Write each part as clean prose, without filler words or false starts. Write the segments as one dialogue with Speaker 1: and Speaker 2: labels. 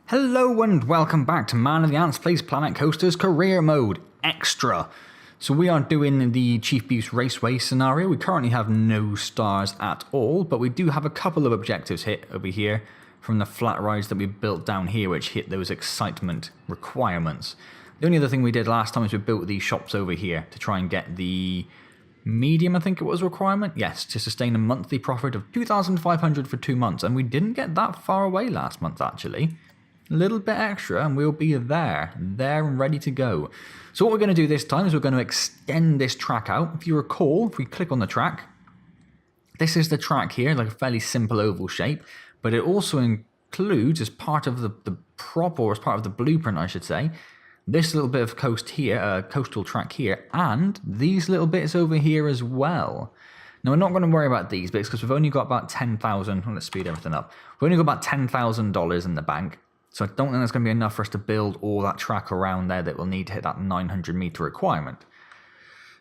Speaker 1: Hello and welcome back to Man of the Antz Plays Planet Coaster's Career Mode Extra. So we are doing the Chief Beef's Raceway scenario. We currently have no stars at all, but we do have a couple of objectives hit over here from the flat rides that we built down here, which hit those excitement requirements. The only other thing we did last time is we built these shops over here to try and get the medium, I think it was, requirement. Yes, to sustain a monthly profit of 2,500 for 2 months, and we didn't get that far away last month actually. A little bit extra and we'll be there and ready to go. So what we're going to do this time is we're going to extend this track out. If you recall, if we click on the track, this is the track here, like a fairly simple oval shape, but it also includes, as part of the prop, or as part of the blueprint I should say, this little bit of coastal track here, and these little bits over here as well. Now we're not going to worry about these bits because we've only got about 10,000, let's speed everything up. We've only got about $10,000 in the bank. So I don't think that's going to be enough for us to build all that track around there that we'll need to hit that 900 meter requirement.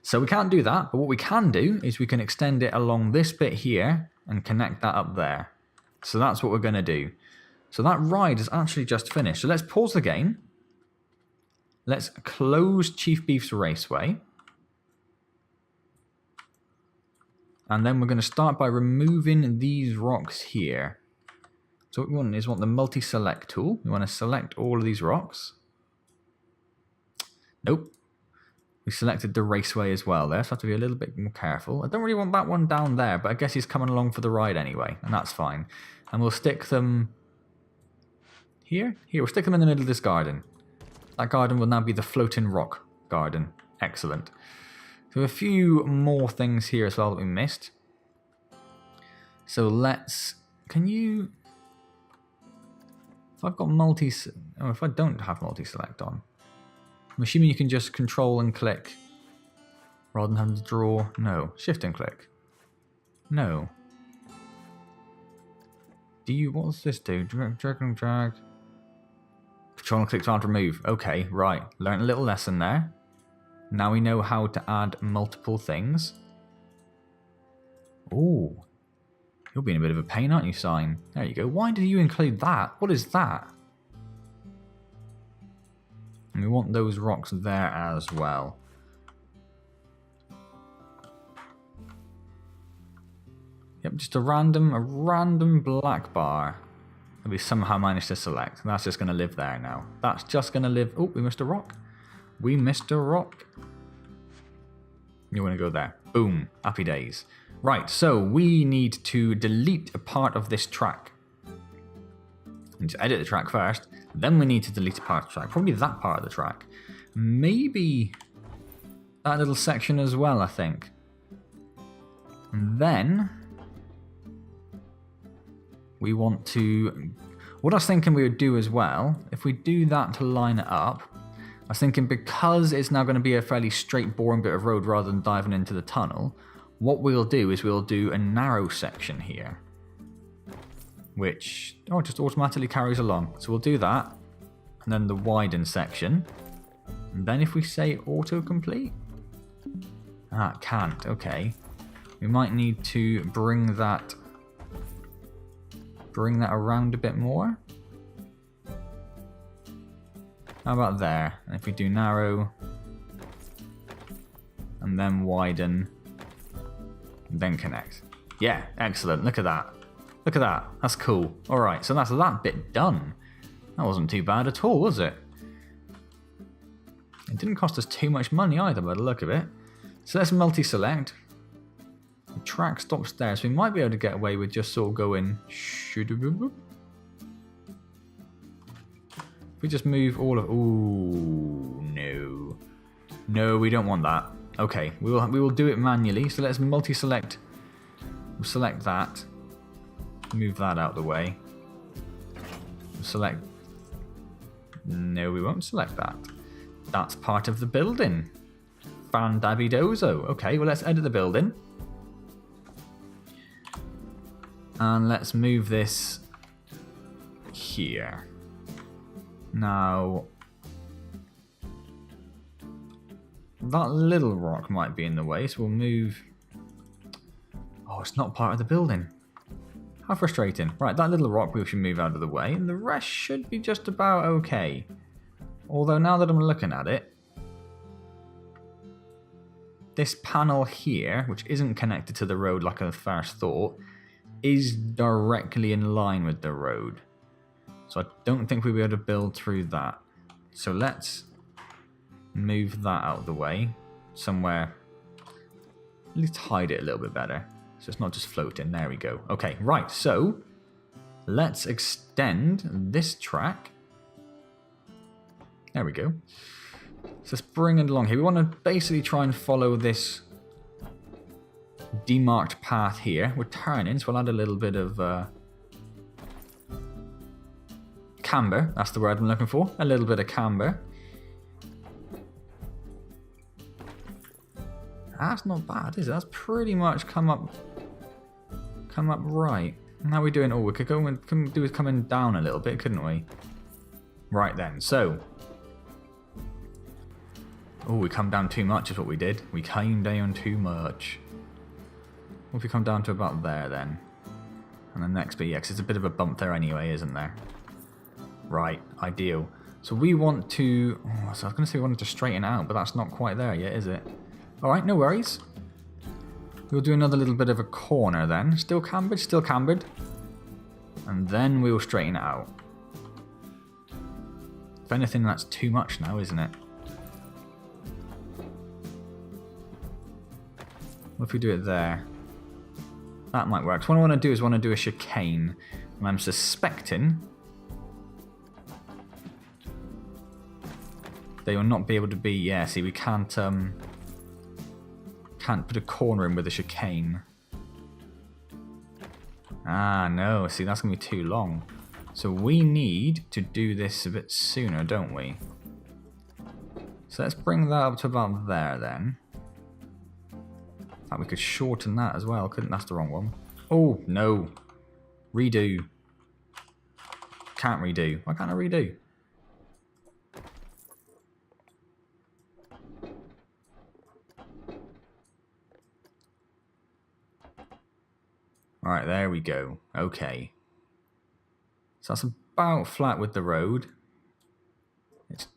Speaker 1: So we can't do that, but what we can do is we can extend it along this bit here and connect that up there. So that's what we're going to do. So that ride is actually just finished. So let's pause the game. Let's close Chief Beef's Raceway. And then we're going to start by removing these rocks here. So what we want is the multi-select tool. We want to select all of these rocks. Nope. We selected the raceway as well there, so I have to be a little bit more careful. I don't really want that one down there, but I guess he's coming along for the ride anyway, and that's fine. And we'll stick them here. Here, we'll stick them in the middle of this garden. That garden will now be the floating rock garden. Excellent. So a few more things here as well that we missed. So let's... Can you... If I've got if I don't have multi-select on, I'm assuming you can just control and click rather than having to draw. No, shift and click. No. What does this do? Drag and drag. Control and click to add remove. Okay, right. Learned a little lesson there. Now we know how to add multiple things. Ooh. You're being a bit of a pain, aren't you, Sign? There you go. Why did you include that? What is that? And we want those rocks there as well. Yep, just a random black bar that we somehow managed to select. That's just going to live there now. That's just going to live... Oh, we missed a rock. We missed a rock. You want to go there. Boom. Happy days. Right, so we need to delete a part of this track. We need to edit the track first, then we need to delete a part of the track. Probably that part of the track. Maybe that little section as well, I think. And then we want to... What I was thinking we would do as well, if we do that to line it up, I was thinking because it's now going to be a fairly straight, boring bit of road rather than diving into the tunnel, what we'll do is we'll do a narrow section here, which just automatically carries along. So we'll do that, and then the widen section. And then if we say autocomplete, it can't. Okay, we might need to bring that around a bit more. How about there? And if we do narrow, and then widen, then connect. Yeah, excellent. Look at that. Look at that. That's cool. Alright, so that's that bit done. That wasn't too bad at all, was it? It didn't cost us too much money either by the look of it. So let's multi-select. The track stops there, so we might be able to get away with just sort of going... If we just move all of... Ooh, no. No, we don't want that. Okay, we will do it manually, so let's multi-select. We'll select that. Move that out of the way. We'll select... No, we won't select that. That's part of the building. Fan-dabby-dozo. Okay, well let's edit the building. And let's move this here. Now... That little rock might be in the way, so we'll move... Oh, it's not part of the building. How frustrating. Right, that little rock we should move out of the way, and the rest should be just about okay. Although now that I'm looking at it, this panel here, which isn't connected to the road like I first thought, is directly in line with the road. So I don't think we'll be able to build through that. So let's move that out of the way somewhere. At least hide it a little bit better. So it's not just floating. There we go. Okay, right. So let's extend this track. There we go. So let's bring it along here. We want to basically try and follow this demarked path here. We're turning, so we'll add a little bit of camber. That's the word I'm looking for. A little bit of camber. That's not bad, is it? That's pretty much come up right. How are we doing? Oh, we could go and do with coming down a little bit, couldn't we? Right then, so. Oh, we come down too much is what we did. We came down too much. What if we come down to about there then? And the next bit, yeah, 'cause it's a bit of a bump there anyway, isn't there? Right, ideal. So we want to... Oh, so I was going to say we wanted to straighten out, but that's not quite there yet, is it? Alright, no worries. We'll do another little bit of a corner then. Still cambered, still cambered. And then we'll straighten it out. If anything, that's too much now, isn't it? What if we do it there? That might work. So what I want to do is a chicane. And I'm suspecting they will not be able to be... Yeah, see, we can't put a corner in with a chicane. Ah, no. See, that's going to be too long. So we need to do this a bit sooner, don't we? So let's bring that up to about there then. In fact, we could shorten that as well, couldn't? That's the wrong one. Oh, no. Redo. Can't redo. Why can't I redo? Alright, there we go. Okay. So that's about flat with the road. If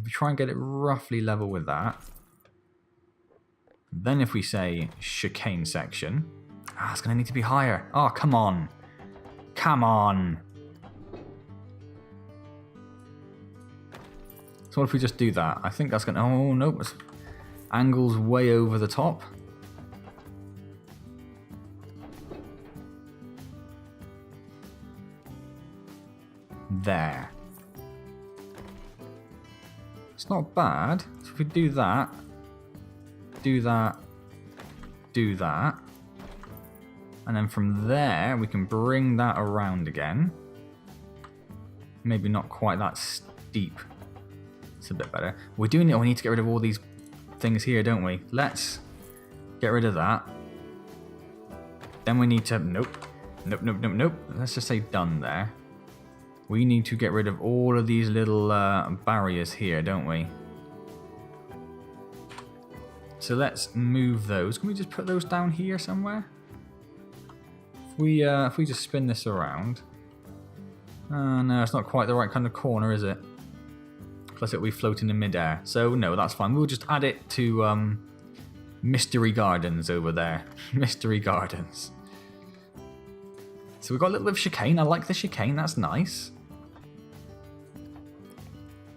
Speaker 1: we try and get it roughly level with that. Then if we say chicane section. Ah, it's going to need to be higher. Oh, come on. Come on. So what if we just do that? I think that's going to... Oh, nope. Angle's way over the top. There. It's not bad. So if we do that, do that, do that, and then from there we can bring that around again. Maybe not quite that steep. It's a bit better. We're doing it. We need to get rid of all these things here, don't we? Let's get rid of that. Then we need to... Nope. Nope, nope, nope, nope. Let's just say done there. We need to get rid of all of these little barriers here, don't we? So let's move those. Can we just put those down here somewhere? If we just spin this around. No, it's not quite the right kind of corner, is it? Plus it'll be floating in midair. So no, that's fine. We'll just add it to Mystery Gardens over there. Mystery Gardens. So we've got a little bit of chicane. I like the chicane. That's nice.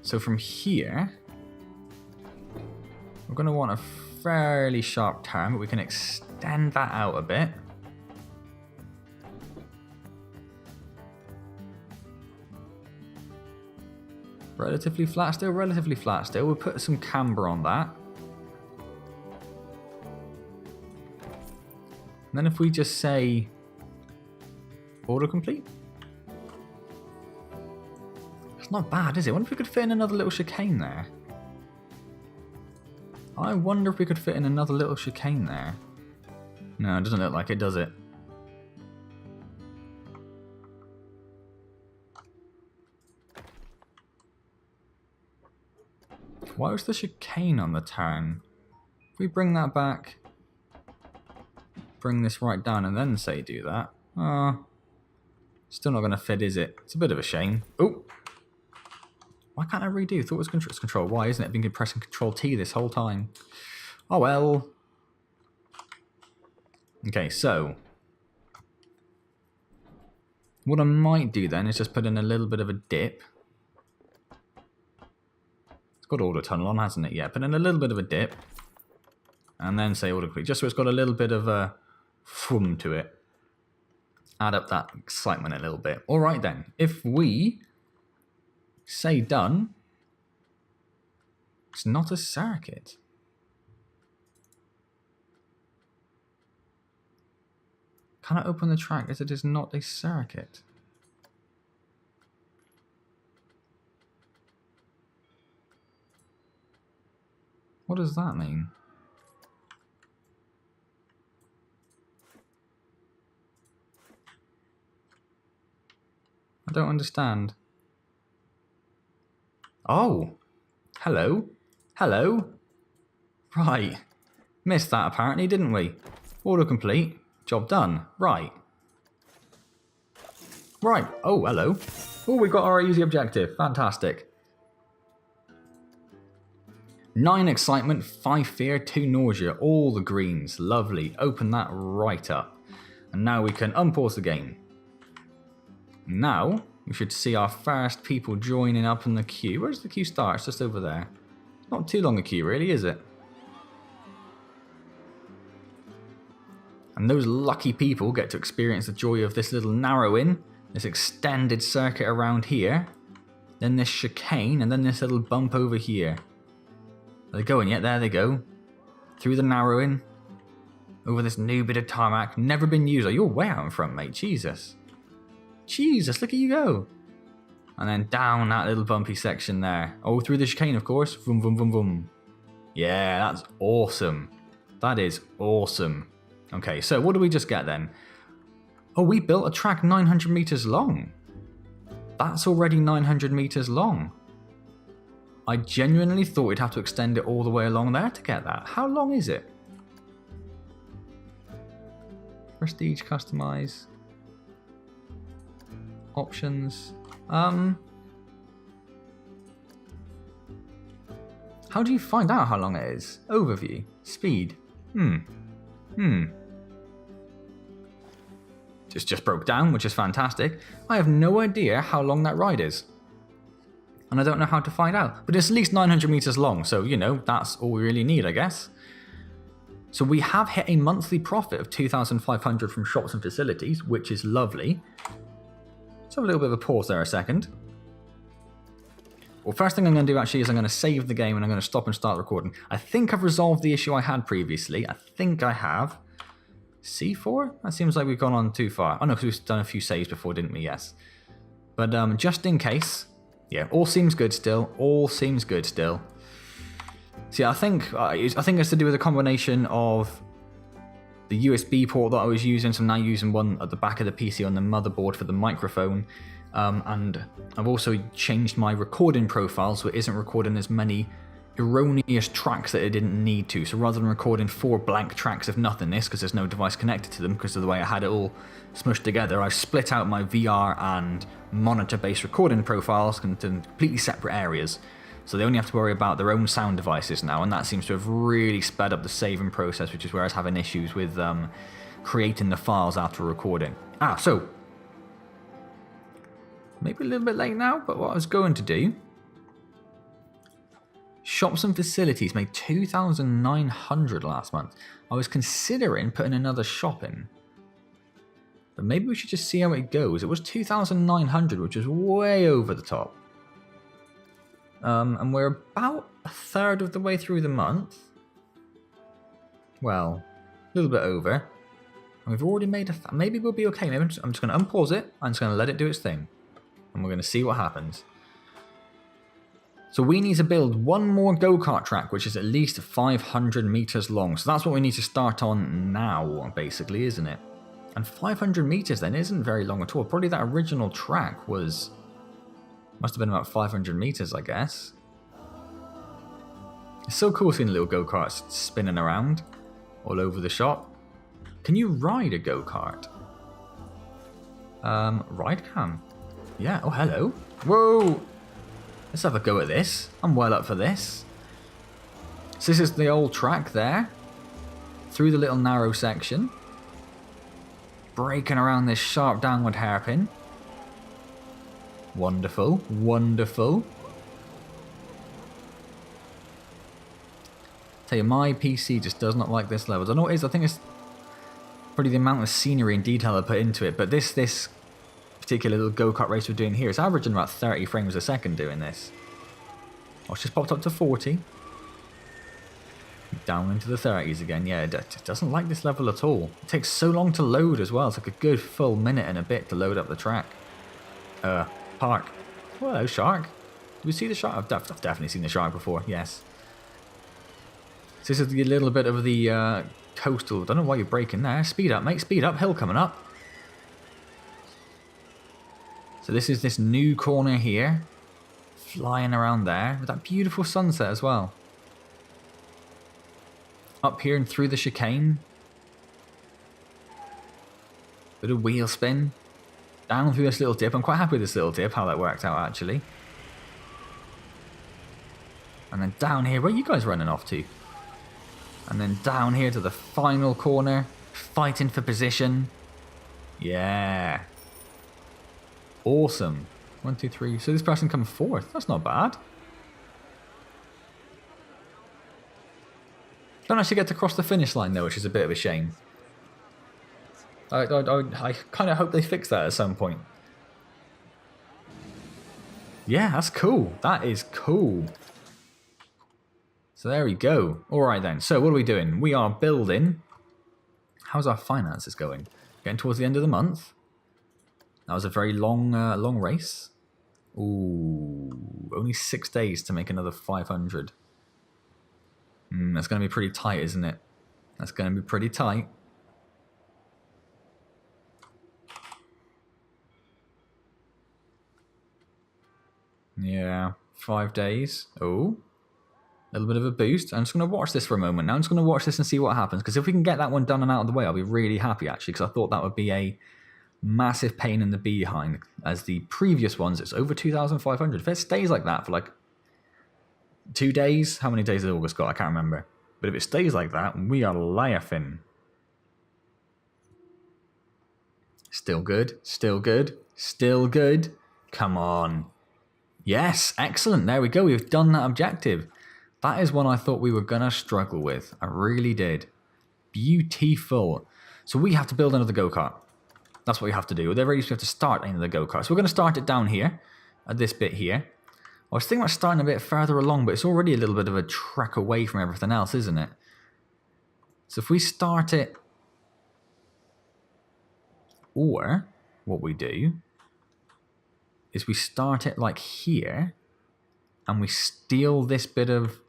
Speaker 1: So from here, we're going to want a fairly sharp turn, but we can extend that out a bit. Relatively flat still, relatively flat still. We'll put some camber on that. And then if we just say autocomplete. It's not bad, is it? I wonder if we could fit in another little chicane there. I wonder if we could fit in another little chicane there. No, it doesn't look like it, does it? Why was the chicane on the turn? If we bring that back... bring this right down and then say do that. Still not going to fit, is it? It's a bit of a shame. Oh! Why can't I redo? Thought it was control Y, isn't it? I've been pressing control T this whole time. Oh well. Okay, so what I might do then is just put in a little bit of a dip. It's got auto tunnel on, hasn't it? Yeah, put in a little bit of a dip. And then say auto complete, just so it's got a little bit of a thrum to it. Add up that excitement a little bit. Alright then, if we say done, it's not a circuit. Can I open the track as it is not a circuit? What does that mean? I don't understand. Oh! Hello? Hello? Right. Missed that apparently, didn't we? Autocomplete. Job done. Right. Right. Oh, hello. Oh, we got our easy objective. Fantastic. 9 excitement, 5 fear, 2 nausea. All the greens. Lovely. Open that right up. And now we can unpause the game. Now, we should see our first people joining up in the queue. Where's the queue start? It's just over there. Not too long a queue, really, is it? And those lucky people get to experience the joy of this little narrowing, this extended circuit around here, then this chicane, and then this little bump over here. Are they going yet? There they go. Through the narrowing, over this new bit of tarmac, never been used. Oh, you're way out in front, mate. Jesus. Jesus, look at you go. And then down that little bumpy section there. Oh, through the chicane, of course. Vroom, vroom, vroom, vroom. Yeah, that's awesome. That is awesome. Okay, so what do we just get then? Oh, we built a track 900 meters long. That's already 900 meters long. I genuinely thought we'd have to extend it all the way along there to get that. How long is it? Prestige, customize. Options. How do you find out how long it is? Overview. Speed. Just broke down, which is fantastic. I have no idea how long that ride is. And I don't know how to find out. But it's at least 900 meters long, so, you know, that's all we really need, I guess. So we have hit a monthly profit of 2,500 from shops and facilities, which is lovely. Let's have a little bit of a pause there a second. Well, first thing I'm going to do actually is I'm going to save the game and I'm going to stop and start recording. I think I've resolved the issue I had previously. I think I have. C4? That seems like we've gone on too far. Oh no, because we've done a few saves before, didn't we? Yes. But just in case, yeah, all seems good still. All seems good still. See, I think it's to do with a combination of the USB port that I was using, so I'm now using one at the back of the PC on the motherboard for the microphone. And I've also changed my recording profile so it isn't recording as many erroneous tracks that it didn't need to. So rather than recording 4 blank tracks of nothingness because there's no device connected to them because of the way I had it all smushed together, I've split out my VR and monitor-based recording profiles into completely separate areas. So they only have to worry about their own sound devices now, and that seems to have really sped up the saving process, which is where I was having issues with creating the files after recording. So maybe a little bit late now, but what I was going to do, shops and facilities made 2,900 last month. I was considering putting another shop in, but maybe we should just see how it goes. It was 2,900, which was way over the top. And we're about a third of the way through the month. Well, a little bit over. And we've already made maybe we'll be okay. Maybe I'm just going to unpause it. I'm just going to let it do its thing. And we're going to see what happens. So we need to build one more go-kart track, which is at least 500 meters long. So that's what we need to start on now, basically, isn't it? And 500 meters then isn't very long at all. Probably that original track must have been about 500 meters, I guess. It's so cool seeing little go-karts spinning around all over the shop. Can you ride a go-kart? Ride cam. Yeah, oh hello. Whoa! Let's have a go at this. I'm well up for this. So this is the old track there. Through the little narrow section. Braking around this sharp downward hairpin. Wonderful, wonderful. Tell you, my PC just does not like this level. I don't know what it is. I think it's probably the amount of scenery and detail I put into it. But this particular little go-kart race we're doing here, it's averaging about 30 frames a second doing this. Oh, it's just popped up to 40. Down into the 30s again. Yeah, it doesn't like this level at all. It takes so long to load as well. It's like a good full minute and a bit to load up the track. Park. Oh, hello, shark. Did we see the shark? I've definitely seen the shark before, yes. So this is a little bit of the coastal. Don't know why you're braking there. Speed up, mate. Speed up. Hill coming up. So this is this new corner here. Flying around there with that beautiful sunset as well. Up here and through the chicane. Bit of wheel spin. Down through this little dip. I'm quite happy with this little dip, how that worked out actually. And then down here, where are you guys running off to? And then down here to the final corner. Fighting for position. Yeah. Awesome. 1, 2, 3. So this person comes fourth. That's not bad. Don't actually get to cross the finish line though, which is a bit of a shame. I kind of hope they fix that at some point. Yeah, that's cool. That is cool. So there we go. Alright then, so what are we doing? We are building. How's our finances going? Getting towards the end of the month. That was a very long race. Ooh, only 6 days to make another 500. That's going to be pretty tight, isn't it? That's going to be pretty tight. Yeah, 5 days. Oh, a little bit of a boost. I'm just going to watch this for a moment now. I'm just going to watch this and see what happens. Because if we can get that one done and out of the way, I'll be really happy, actually. Because I thought that would be a massive pain in the behind. As the previous ones, it's over 2,500. If it stays like that for like 2 days, how many days has August got? I can't remember. But if it stays like that, we are laughing. Still good. Still good. Still good. Come on. Yes, excellent. There we go. We've done that objective. That is one I thought we were going to struggle with. I really did. Beautiful. So we have to build another go-kart. That's what we have to do. With every race, we have to start another go-kart. So we're going to start it down here, at this bit here. I was thinking about starting a bit further along, but it's already a little bit of a trek away from everything else, isn't it? So if we start it... Or, what we do... is we start it like here, and we steal this bit of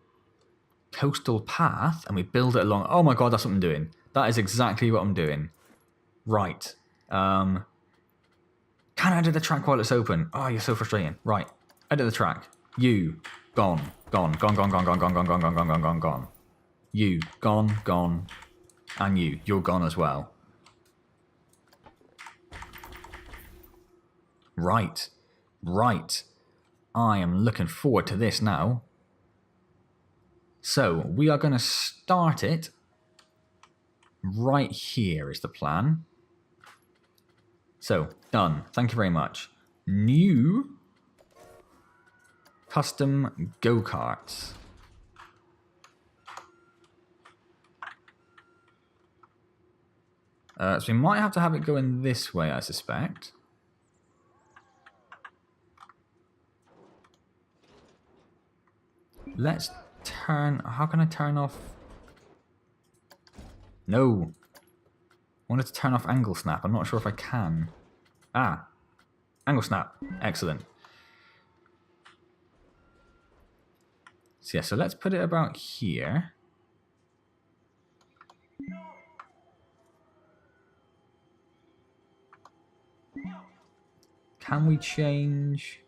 Speaker 1: coastal path, and we build it along. Oh my god, that's what I'm doing. That is exactly what I'm doing. Right. Can I edit the track while it's open? Oh, you're so frustrating. Right. Edit the track. You. Gone. Gone. Gone, gone, gone, gone, gone, gone, gone, gone, gone, gone, gone, gone. You. Gone, gone. And you. You're gone as well. Right. Right. I am looking forward to this now. So, we are going to start it right here is the plan. So, done. Thank you very much. New custom go-karts. So we might have to have it going this way, I suspect. Let's turn... How can I turn off... No. I wanted to turn off angle snap. I'm not sure if I can. Ah. Angle snap. Excellent. So yeah, so let's put it about here. Can we change...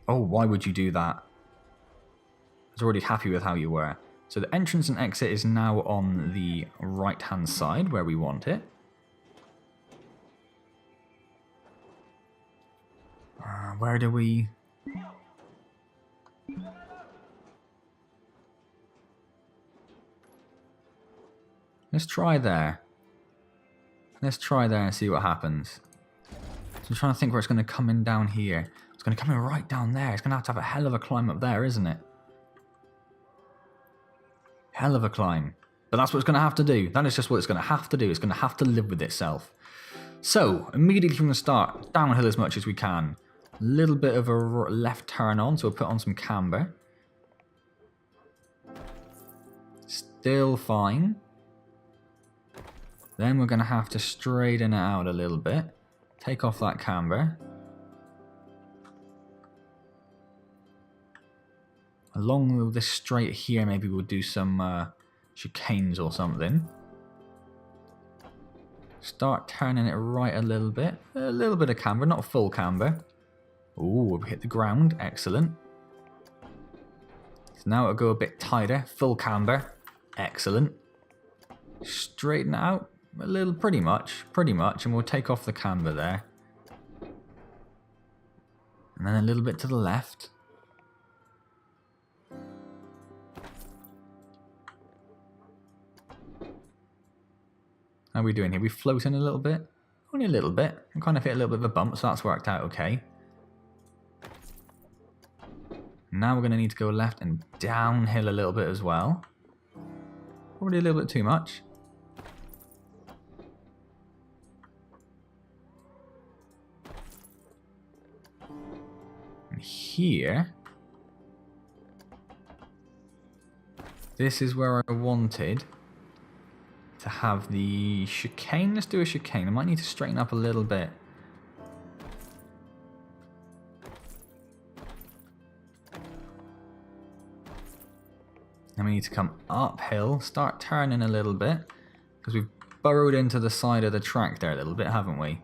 Speaker 1: Oh, why would you do that? I was already happy with how you were. So the entrance and exit is now on the right-hand side where we want it. Where do we... Let's try there. Let's try there and see what happens. So I'm trying to think where it's going to come in down here. It's going to come in right down there. It's going to have a hell of a climb up there, isn't it? Hell of a climb. But that's what it's going to have to do. That is just what it's going to have to do. It's going to have to live with itself. So, immediately from the start, downhill as much as we can. A little bit of a left turn on, so we'll put on some camber. Still fine. Then we're going to have to straighten it out a little bit. Take off that camber. Along this straight here, maybe we'll do some chicanes or something. Start turning it right a little bit. A little bit of camber, not full camber. Ooh, we've hit the ground. Excellent. So now it'll go a bit tighter. Full camber. Excellent. Straighten it out. A little, pretty much, and we'll take off the camber there. And then a little bit to the left. How are we doing here? We floating a little bit? Only a little bit. We kind of hit a little bit of a bump, so that's worked out okay. Now we're going to need to go left and downhill a little bit as well. Probably a little bit too much. Here, this is where I wanted to have the chicane. Let's do a chicane. I might need to straighten up a little bit. And we need to come uphill, start turning a little bit, because we've burrowed into the side of the track there a little bit, haven't we?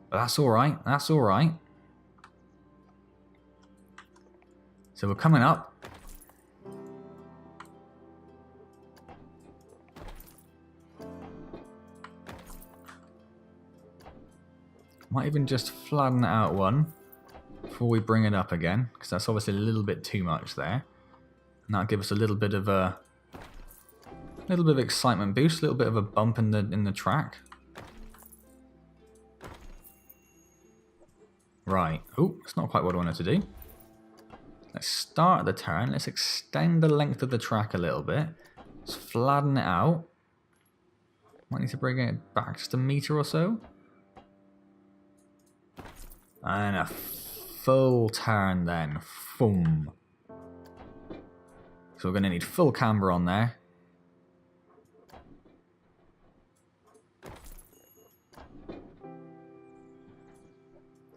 Speaker 1: But that's alright, that's alright. So we're coming up. Might even just flatten it out one before we bring it up again, because that's obviously a little bit too much there. And that'll give us a little bit of excitement boost, a little bit of a bump in the track. Right. Oh, it's not quite what I wanted to do. Let's start the turn. Let's extend the length of the track a little bit. Let's flatten it out. Might need to bring it back just a meter or so. And a full turn then. Boom. So we're going to need full camber on there.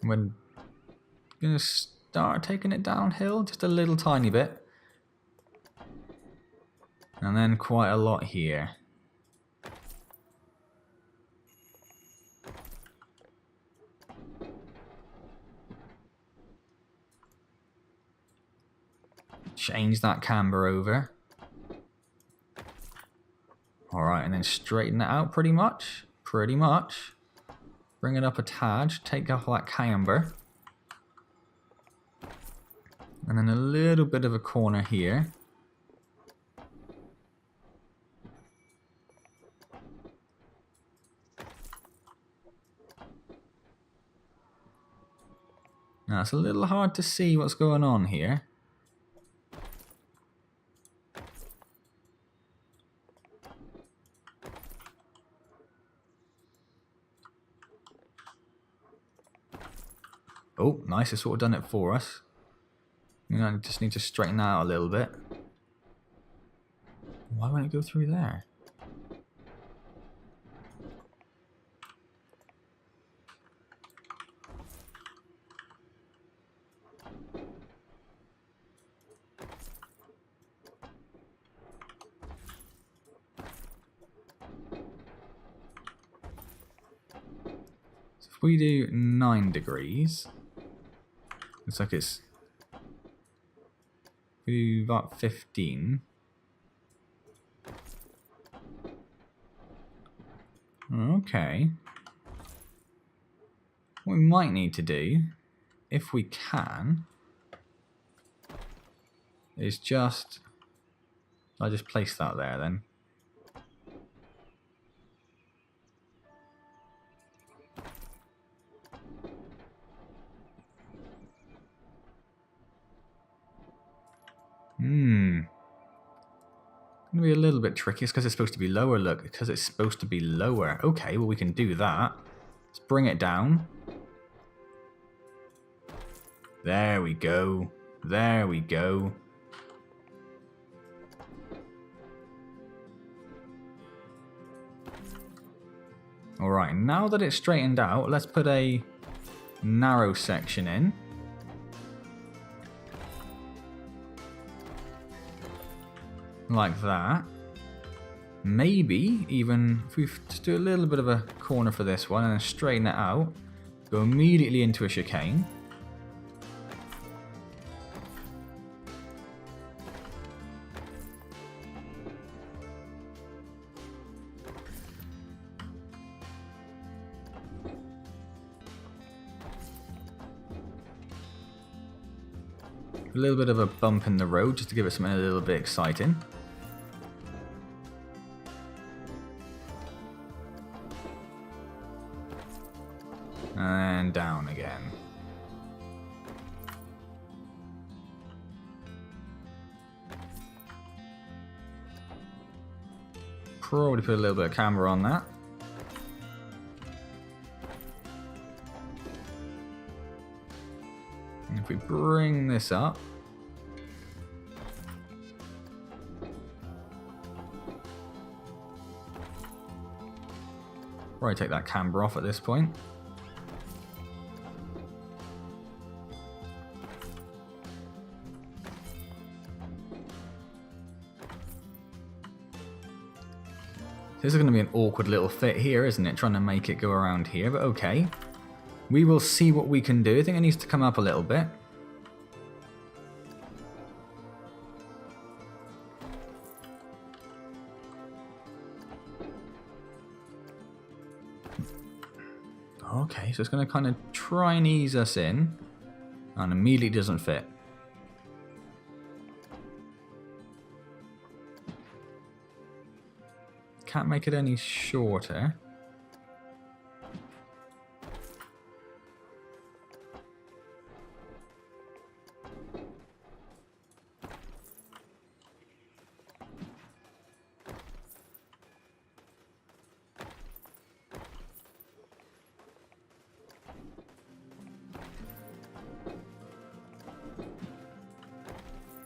Speaker 1: We're going to start taking it downhill just a little tiny bit. And then quite a lot here. Change that camber over. Alright, and then straighten it out pretty much. Pretty much. Bring it up a tad, take off that camber. And then a little bit of a corner here. Now it's a little hard to see what's going on here. Oh, nice, it's sort of done it for us. I just need to straighten that out a little bit. Why won't it go through there? So if we do 9 degrees, looks like it's... we do about 15. Okay. What we might need to do, if we can, is just... I'll just place that there then. Gonna be a little bit tricky. It's because it's supposed to be lower. Look, because it's supposed to be lower. Okay, well we can do that. Let's bring it down. There we go. There we go. Alright, now that it's straightened out, let's put a narrow section in. Like that. Maybe even if we just do a little bit of a corner for this one and then straighten it out, go immediately into a chicane. A little bit of a bump in the road just to give it something a little bit exciting. And down again. Probably put a little bit of camber on that. And if we bring this up, probably take that camber off at this point. This is going to be an awkward little fit here, isn't it? Trying to make it go around here, but okay. We will see what we can do. I think it needs to come up a little bit. Okay, so it's going to kind of try and ease us in. And immediately doesn't fit. Can't make it any shorter.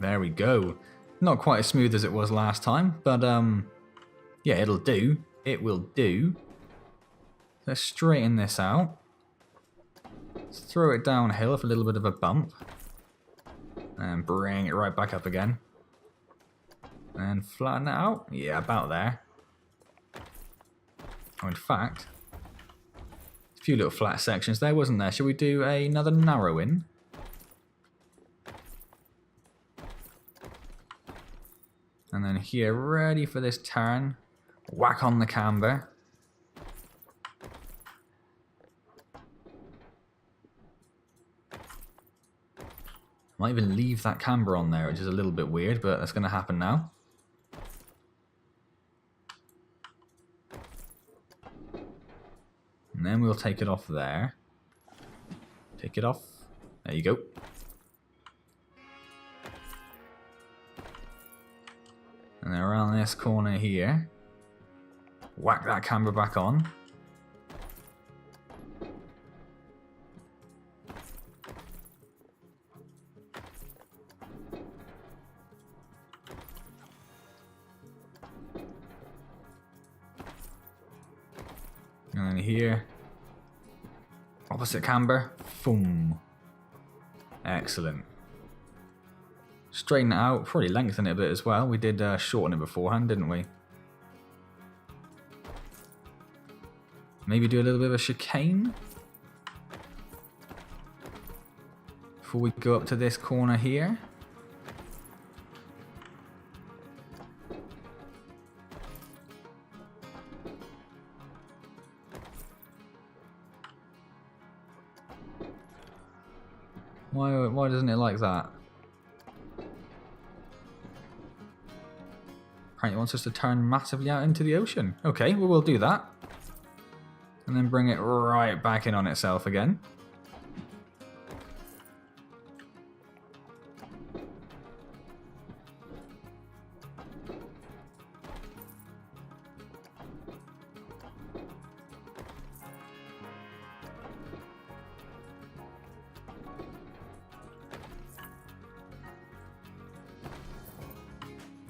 Speaker 1: There we go. Not quite as smooth as it was last time, but yeah, it'll do. It will do. Let's straighten this out. Let's throw it downhill with a little bit of a bump. And bring it right back up again. And flatten it out. Yeah, about there. Oh, in fact, a few little flat sections there, wasn't there? Should we do another narrowing? And then here, ready for this turn. Whack on the camber. Might even leave that camber on there, which is a little bit weird, but that's going to happen now. And then we'll take it off there. Take it off. There you go. And then around this corner here. Whack that camber back on. And then here. Opposite camber. Boom. Excellent. Straighten it out. Probably lengthen it a bit as well. We did shorten it beforehand, didn't we? Maybe do a little bit of a chicane before we go up to this corner here. Why doesn't it like that? Apparently it wants us to turn massively out into the ocean. Okay, well, we'll do that. And then bring it right back in on itself again.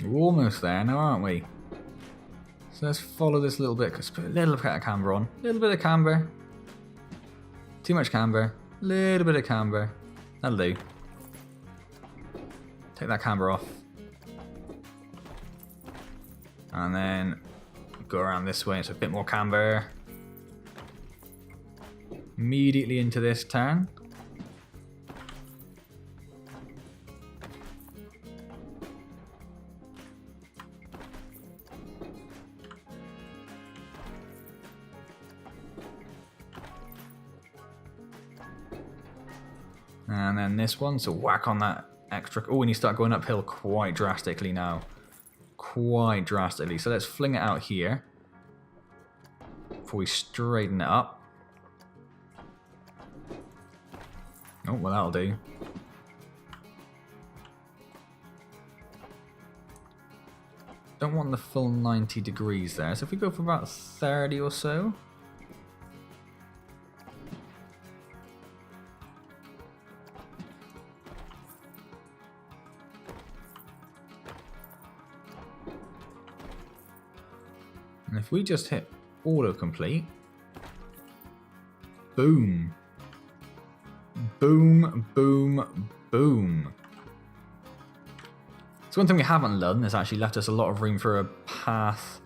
Speaker 1: We're almost there now, aren't we? So let's follow this little bit. Let's put a little bit of camber on. A little bit of camber. Too much camber. A little bit of camber. That'll do. Take that camber off. And then go around this way. It's a bit more camber. Immediately into this turn. And then this one, so whack on that extra. Oh, and you start going uphill quite drastically now. Quite drastically. So let's fling it out here before we straighten it up. Oh, well, that'll do. Don't want the full 90 degrees there. So if we go for about 30 or so. And if we just hit autocomplete, boom, boom, boom, boom. So one thing we haven't done is actually left us a lot of room for a path,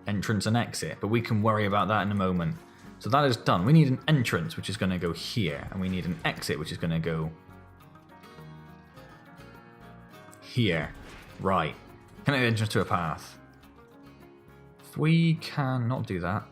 Speaker 1: entrance and exit, but we can worry about that in a moment. So that is done. We need an entrance, which is going to go here, and we need an exit, which is going to go here. Right. Connect the entrance to a path. We cannot do that.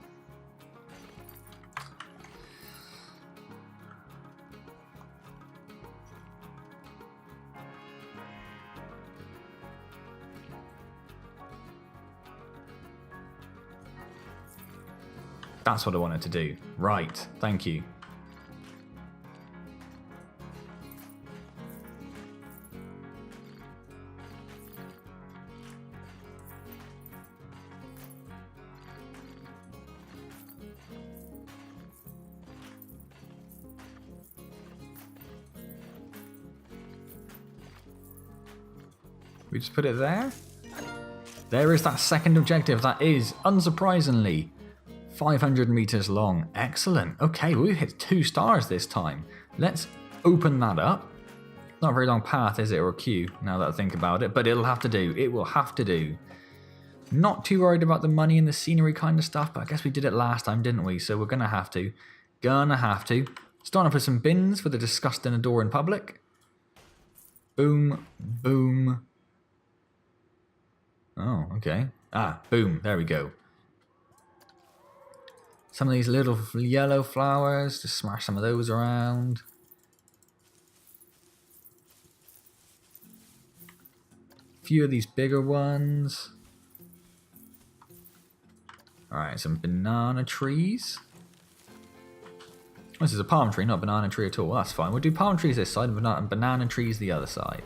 Speaker 1: That's what I wanted to do. Right, thank you. We just put it there. There is that second objective. That is, unsurprisingly, 500 meters long. Excellent. Okay, we've hit 2 stars this time. Let's open that up. Not a very long path, is it, or a queue, now that I think about it, but it'll have to do. It will have to do. Not too worried about the money and the scenery kind of stuff, but I guess we did it last time, didn't we? So we're going to have to. Starting off with some bins for the disgust in a door in public. Boom, boom. Oh, okay. Ah, boom. There we go. Some of these little yellow flowers. Just smash some of those around. A few of these bigger ones. Alright, some banana trees. This is a palm tree, not a banana tree at all. That's fine. We'll do palm trees this side and banana trees the other side.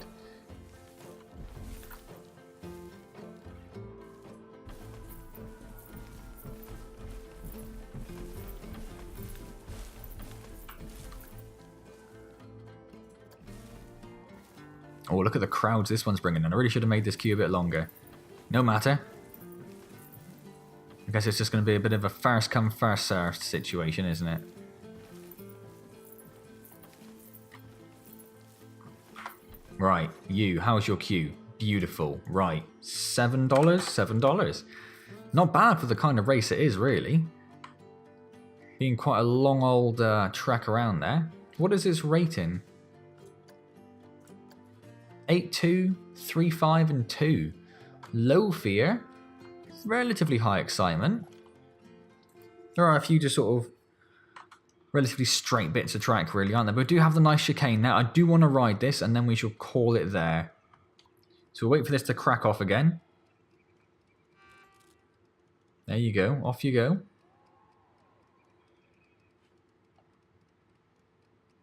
Speaker 1: Oh, look at the crowds this one's bringing in. I really should have made this queue a bit longer. No matter. I guess it's just going to be a bit of a first come, first served situation, isn't it? Right, you, how's your queue? Beautiful. Right, $7? $7. Not bad for the kind of race it is, really. Being quite a long old trek around there. What is its rating? 8.2, 3.5 and 2. Low fear. Relatively high excitement. There are a few just sort of relatively straight bits of track really, aren't there? But we do have the nice chicane now. I do want to ride this and then we shall call it there. So we'll wait for this to crack off again. There you go. Off you go.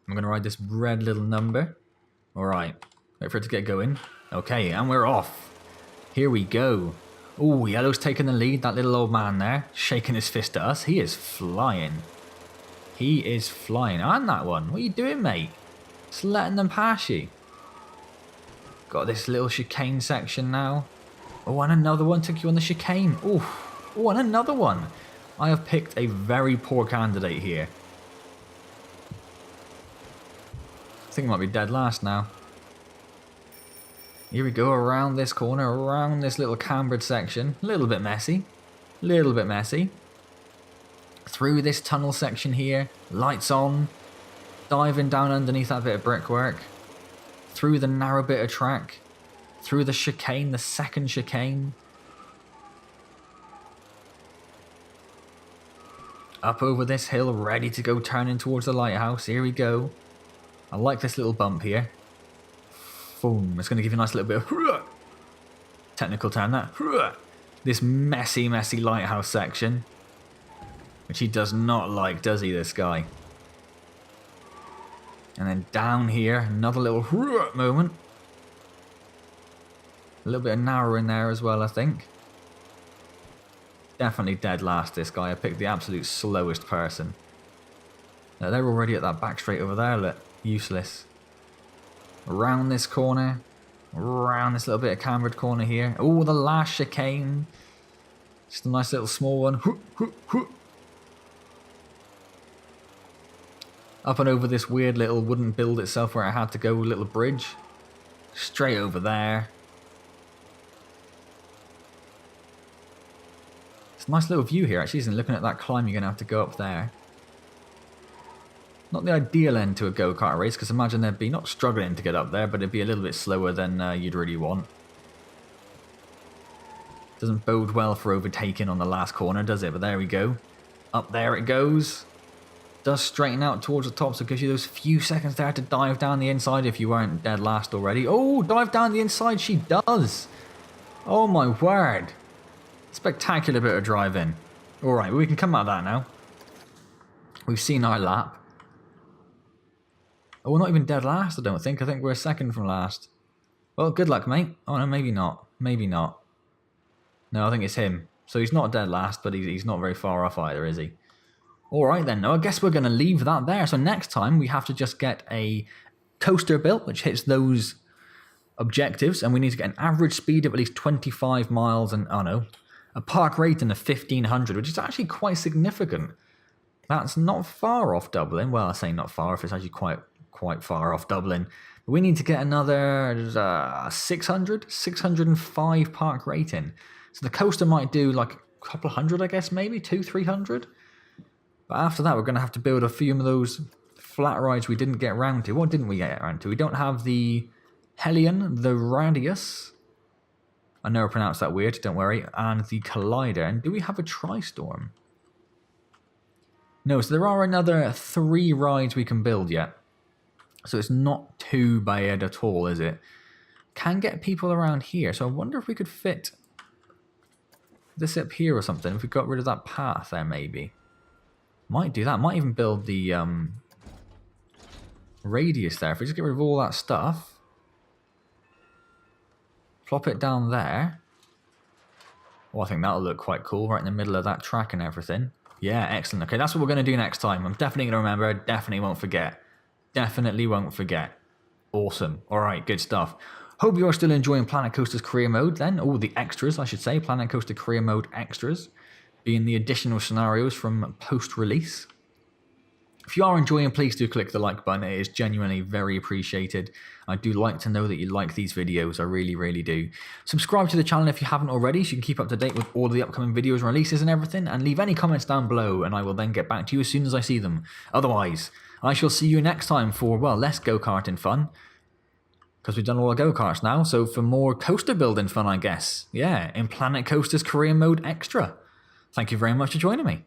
Speaker 1: I'm going to ride this red little number. Alright. Wait for it to get going. Okay, and we're off. Here we go. Oh, yellow's taking the lead. That little old man there, shaking his fist at us. He is flying. He is flying. And that one. What are you doing, mate? Just letting them pass you. Got this little chicane section now. Oh, and another one took you on the chicane. Oh, and another one. I have picked a very poor candidate here. I think I might be dead last now. Here we go, around this corner, around this little cambered section. A little bit messy. Little bit messy. Through this tunnel section here. Lights on. Diving down underneath that bit of brickwork. Through the narrow bit of track. Through the chicane, the second chicane. Up over this hill, ready to go turning towards the lighthouse. Here we go. I like this little bump here. Boom. It's going to give you a nice little bit of technical term, that. This messy, messy lighthouse section. Which he does not like, does he, this guy? And then down here, another little moment. A little bit of narrow in there as well, I think. Definitely dead last, this guy. I picked the absolute slowest person. Now, they're already at that back straight over there, look. Useless. Around this corner. Around this little bit of cambered corner here. Oh, the last chicane. Just a nice little small one. Up and over this weird little wouldn't build itself where I had to go, little bridge. Straight over there. It's a nice little view here actually, isn't it? Looking at that climb, you're going to have to go up there. Not the ideal end to a go-kart race, because imagine they'd be not struggling to get up there, but it'd be a little bit slower than you'd really want. Doesn't bode well for overtaking on the last corner, does it? But there we go. Up there it goes. Does straighten out towards the top, so it gives you those few seconds there to dive down the inside if you weren't dead last already. Oh, dive down the inside, she does. Oh my word. Spectacular bit of driving. Alright, well, we can come out of that now. We've seen our lap. Oh, we're not even dead last, I don't think. I think we're second from last. Well, good luck, mate. Oh, no, maybe not. Maybe not. No, I think it's him. So he's not dead last, but he's not very far off either, is he? Alright then, no, I guess we're going to leave that there. So next time, we have to just get a coaster built, which hits those objectives. And we need to get an average speed of at least 25 miles and, oh no, a park rating of 1500, which is actually quite significant. That's not far off Dublin. Well, I say not far off, it's actually quite far off Dublin. But we need to get another 605 park rating. So the coaster might do like a couple of hundred, I guess, maybe 200-300. But after that, we're going to have to build a few of those flat rides we didn't get around to. What didn't we get around to? We don't have the Hellion, the Radius. I never pronounced that weird, don't worry. And the Collider. And do we have a Tri-Storm? No, so there are another 3 rides we can build yet. So it's not too bad at all, is it? Can get people around here. So I wonder if we could fit this up here or something. If we got rid of that path there, maybe. Might do that. Might even build the radius there. If we just get rid of all that stuff. Plop it down there. Oh, I think that'll look quite cool. Right in the middle of that track and everything. Yeah, excellent. Okay, that's what we're going to do next time. I'm definitely going to remember. Definitely won't forget. Definitely won't forget. Awesome. Alright, good stuff. Hope you are still enjoying Planet Coaster's career mode then. Oh, the extras, I should say. Planet Coaster career mode extras. Being the additional scenarios from post-release. If you are enjoying, please do click the like button. It is genuinely very appreciated. I do like to know that you like these videos. I really, really do. Subscribe to the channel if you haven't already, so you can keep up to date with all the upcoming videos and releases and everything. And leave any comments down below, and I will then get back to you as soon as I see them. Otherwise, I shall see you next time for, well, less go-karting fun. Because we've done all our go-karts now, so for more coaster building fun, I guess. Yeah, in Planet Coaster's career mode extra. Thank you very much for joining me.